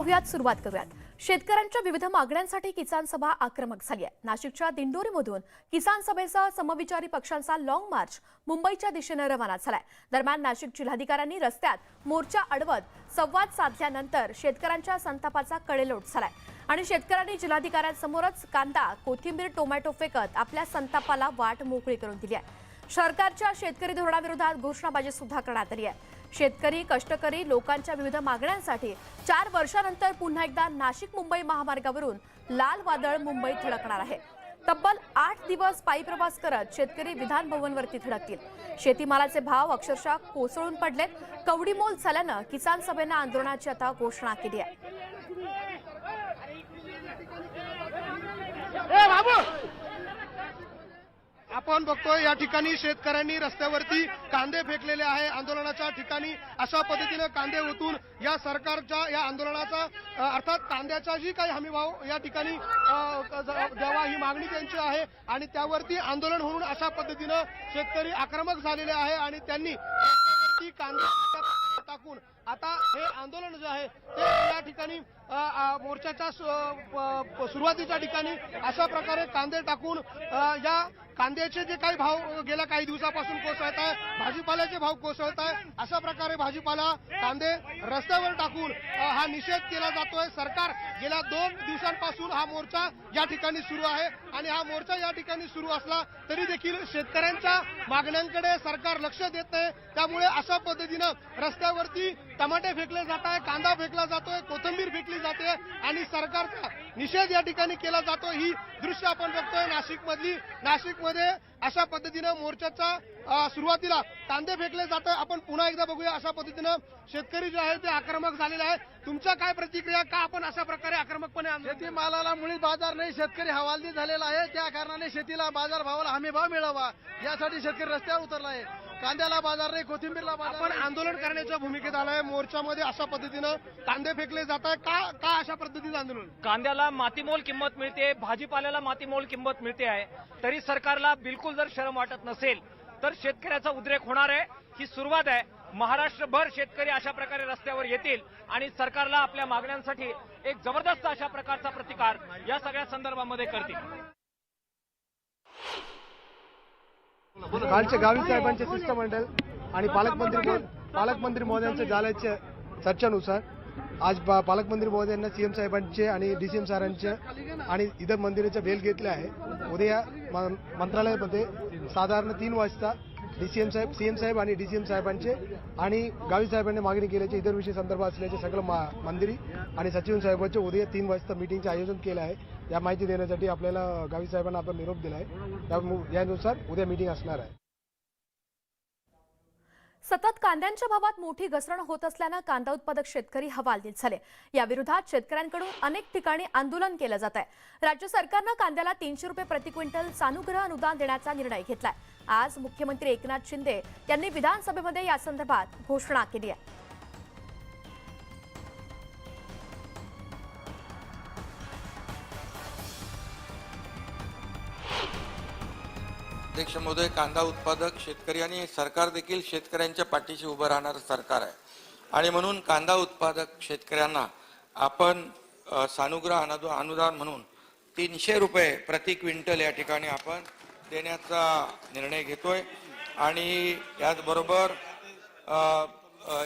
पाहुयात, सुरुवात करूयात। शेतकऱ्यांच्या विविध मागण्यांसाठी किसान सभा आक्रमक झाली आहे। नाशिकच्या दिंडोरीमधून किसान सभेसह समविचारी पक्षांचा लॉंग मार्च मुंबईच्या दिशेने रवाना झालाय। दरम्यान नाशिक जिल्हाधिकाऱ्यांनी रस्त्यात मोर्चा अडवत संवाद साधल्यानंतर शेतकऱ्यांच्या संतापाचा कडेलोट झालाय आणि शेतकऱ्यांनी जिल्हाधिकाऱ्यांसमोरच कांदा, कोथिंबीर, टोमॅटो फेकत आपल्या संतापाला वाट मोकळी करून दिली आहे। सरकारच्या शेतकरी धोरणाविरोधात घोषणाबाजी सुद्धा करण्यात आली आहे। शेतकरी, कष्टकरी लोकांच्या विविध मागण्यांसाठी 4 वर्षांनंतर पुन्हा एकदा नाशिक मुंबई महामार्गावरून लाल वादळ मुंबईत धडकणार आहे। तब्बल 8 दिवस पायी प्रवास करत शेतकरी विधान भवनवरती धडकतील। शेतीमालाचे भाव अक्षरशः कोसळून पडलेत। कवडीमोल झाल्यानं किसान सभेनं आंदोलनाची आता घोषणा केली आहे। आपण बघतोय या ठिकाणी शेतकऱ्यांनी रस्त्यावरती कांदे फेकलेले आहे। आंदोलनाच्या ठिकाणी अशा पद्धतीने कांदे ओतून या सरकारच्या या आंदोलनाचा अर्थात कांद्याचा जी काही हमीभाव या ठिकाणी द्यावा ही मागणी त्यांची आहे आणि त्यावरती आंदोलन होऊन अशा पद्धतीने शेतकरी आक्रमक झालेले आहे आणि त्यांनी रस्त्यावरती कांदे टाकून आता हे आंदोलन जे आहे ते या ठिकाणी मोर्चाच्या सुरुवातीच्या ठिकाणी अशा प्रकारे कांदे टाकून या कांद्याचे जे काही भाव गेल्या काही दिवसापासून कोसळत आहे, भाजीपाल्याचे भाव कोसळत आहे, अशा प्रकारे भाजीपाला कांदे रस्त्यावर टाकून हा निषेध केला जातोय। सरकार गेल्या 2 दिवसांपासून हा मोर्चा या ठिकाणी सुरू आहे आणि हा मोर्चा या ठिकाणी सुरू असला तरी देखील शेतकऱ्यांच्या मागण्यांकडे सरकार लक्ष देत नाही। त्यामुळे अशा पद्धतीनं रस्त्यावरती टमाटे फेकले जात आहे, कांदा फेकला जातोय, कोथिंबीर फेकली जाते आणि सरकारचा निषेध या ठिकाणी केला जातो। ही दृश्य आपण बघतोय नाशिकमध्ये अशा पद्धतीनं मोर्चाचा सुरुवातीला कांदे फेकले जात आहे। आपण पुन्हा एकदा बघूया अशा पद्धतीनं शेतकरी जे आहे ते आक्रमक झालेले आहे। तुमच्या काय प्रतिक्रिया, का आपण अशा प्रकारे आक्रमकपणे शेतीमालाला मुळीच बाजार नाही, शेतकरी हवालदिल झालेला आहे। त्या कारणाने शेतीला बाजार भावाला हमी भाव मिळावा यासाठी शेतकरी रस्त्यावर उतरला आहे। कांद्याला बाजार नाही, कोथिंबीरला बाजार। आपण आंदोलन करण्याच्या भूमिकेत आलाय, मोर्चामध्ये अशा पद्धतीनं कांदे फेकले जात आहे। का अशा पद्धतीचं आंदोलन? कांद्याला मातीमोल किंमत मिळते, भाजीपाल्याला मातीमोल किंमत मिळते आहे, तरी सरकारला बिलकुल जर शरम वाटत नसेल तर शेतकऱ्याचा उद्रेक होणार आहे। ही सुरुवात आहे। महाराष्ट्रभर शेतकरी अशा प्रकारे रस्त्यावर येतील आणि सरकारला आपल्या मागण्यांसाठी एक जबरदस्त अशा प्रकारचा प्रतिकार या सगळ्या संदर्भामध्ये करतील। कालचे गावी साहेबांचे शिष्टमंडळ आणि पालकमंत्री महोदयांच्या झाल्याच्या चर्चेनुसार आज पालकमंत्री महोदयांना सीएम साहेबांचे आणि डीसीएम सरांचे आणि इतर मंदिराचे बेल घेतले आहे। उद्या मंत्रालयामध्ये साधारण 3 वाजता डीसीएम साहेब, सीएम साहेब आणि डीसीएम साहेबांचे आणि गावी साहेबांनी मागणी केल्याचे इतर विषय संदर्भ असल्याचे सगळं मंदिरी आणि सचिव साहेबांचे उद्या 3 वाजता मीटिंगचे आयोजन केलं आहे। या माहिती देण्यासाठी आपल्याला गावी साहेबांना आपण निरोप दिला आहे। यानुसार उद्या मीटिंग असणार आहे। सतत कांद्यांच्या भावात मोठी घसरण होत असल्यानं कांदा उत्पादक शेतकरी हवालदिल झाले। या विरोधात शेतकऱ्यांकडून अनेक ठिकाणी आंदोलन केलं जात आहे। राज्य सरकारनं कांद्याला 300 रुपये प्रति क्विंटल सानुग्रह अनुदान देण्याचा निर्णय घेतलाय। आज मुख्यमंत्री एकनाथ शिंदे यांनी विधानसभेमध्ये या संदर्भात घोषणा केली आहे। अध्यक्ष महोदय, कांदा उत्पादक शेतकरी आणि सरकार देखील शेतकऱ्यांच्या पाठीशी उभं राहणारं सरकार आहे आणि म्हणून कांदा उत्पादक शेतकऱ्यांना आपण सानुग्रह अनुदान म्हणून 300 रुपये प्रति क्विंटल या ठिकाणी आपण देण्याचा निर्णय घेतोय आणि याचबरोबर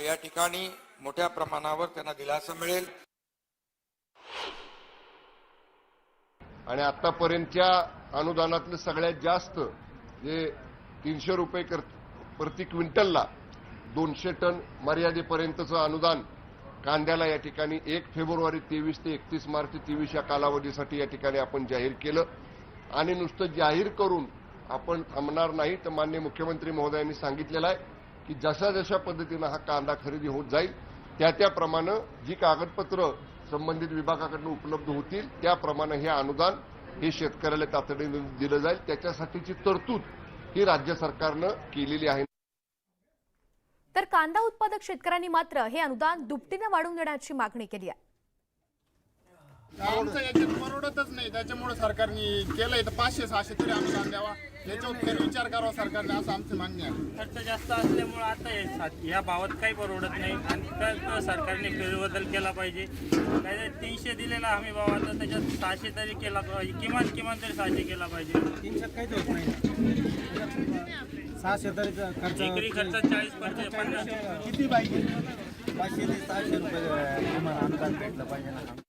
या ठिकाणी मोठ्या प्रमाणावर त्यांना दिलासा मिळेल। आणि आतापर्यंतच्या अनुदानातलं सगळ्यात जास्त जे 300 रुपये प्रति क्विंटलला 200 टन मर्यादेपर्यंतचं अनुदान कांद्याला या ठिकाणी 1 फेब्रुवारी 23 ते 31 मार्च 23 या कालावधीसाठी या ठिकाणी आपण जाहीर केलं आणि नुसतं जाहीर करून आपण थांबणार नाही। तर माननीय मुख्यमंत्री महोदयांनी सांगितलेलं आहे की जशा पद्धतीनं हा कांदा खरेदी होत जाईल त्याप्रमाणे जी कागदपत्र संबंधित विभागाकडून उपलब्ध होतील त्याप्रमाणे हे अनुदान हे शेतकऱ्याला तातडीने दिलं जाईल। त्याच्यासाठीची तरतूद ही राज्य सरकारनं केलेली आहे। तर कांदा उत्पादक शेतकऱ्यांनी मात्र हे अनुदान दुपटीने वाढवून देण्याची मागणी केली आहे। आमचं याच्यात परवडतच नाही, त्याच्यामुळे सरकारने केलंय तर 500-600 तरी अनुदान द्यावा, याच्यावर फेर विचार करावा सरकारने, असं आमची मागणी आहे. खर्च जास्त असल्यामुळे आता या भावात काही परवडत नाही आणि त्यात सरकारने फेरबदल केला पाहिजे. काय 300 दिलेला हमी भाव आता त्याच्यात 600 तरी केला पाहिजे, किमान तरी 600 केला पाहिजे. 300 काहीच होत नाही, 600 तरी खर्च, एकरी खर्च 40-50 किती पाहिजे, 500 ते 600 रुपये किमान अनुदान भेटलं पाहिजे ना.